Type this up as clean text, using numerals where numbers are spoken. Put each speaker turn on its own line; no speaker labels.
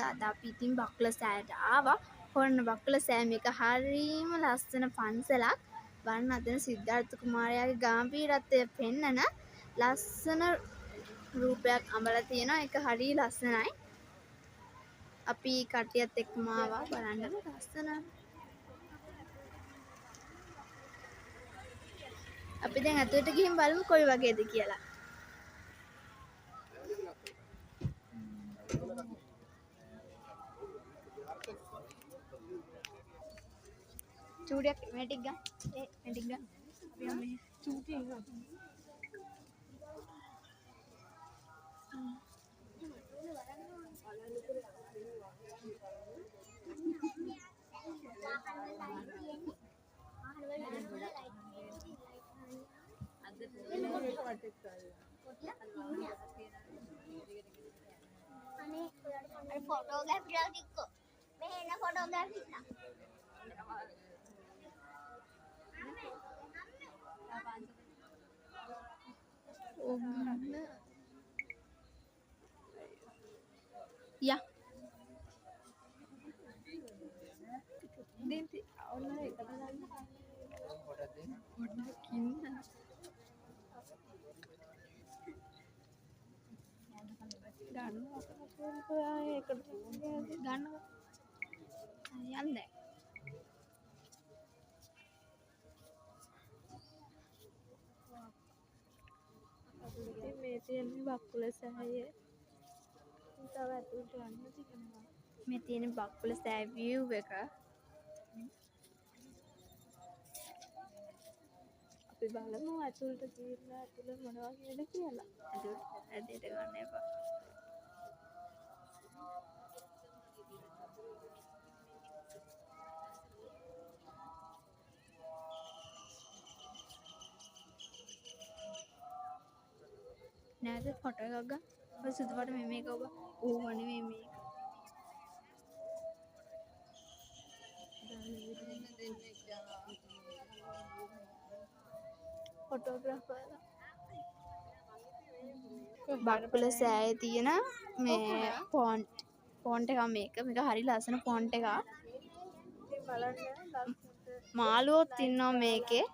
අද අපි ඉතින් බක්කුල සෑයට ආවා. හොන්න බක්කුල සෑ මේක හරිම ලස්සන පන්සලක්. බලන්න අතන සිද්ධාර්ථ කුමාරයාගේ ගාම්භීරත්වය පෙන්නන ලස්සන රූපයක් අඹලා තියෙනවා. ඒක හරිය ලස්සනයි. අපි කට්ටියත් එක්කම ආවා බලන්න ලස්සනයි. අපි දැන් අතට ගිහින් බලමු කොයි වගේද කියලා. චූඩියක් මේටික් ගන්න. මේටික් ගන්න. අපි මේ චූටි එක.
අනේ ෆොටෝග්‍රැෆි ටික එක්ක මේ එන ෆොටෝග්‍රැෆි ටික
Ya. Din online kata lagi. Foto kinna. ගන්නවා ඒකට ගන්නවා යන්නේ මේ තියෙන්නේ බක්කුල සෑය. තව ඇතුළට යන්න තියෙනවා. මේ තියෙන බක්කුල සෑය view එක. අපි බලමු ඇතුළට ගිහිල්ලා ඇතුළ මොනවා කියද කියලා. ඇතුළට ගන්න එපා. නේද ෆොටෝ එකක් ගන්න. ඔය සුදු පාට මේ මේක ඔබ ඕව නෙමෙයි මේක. ෆොටෝග්‍රාෆර් බක්කුල සෑයේ තියෙන මේ ෆොන්ට් එක මේක හරි ලස්සන ෆොන්ට් එකක්. ඉතින් බලන්න මාළුවොත් ඉන්නවා මේකේ.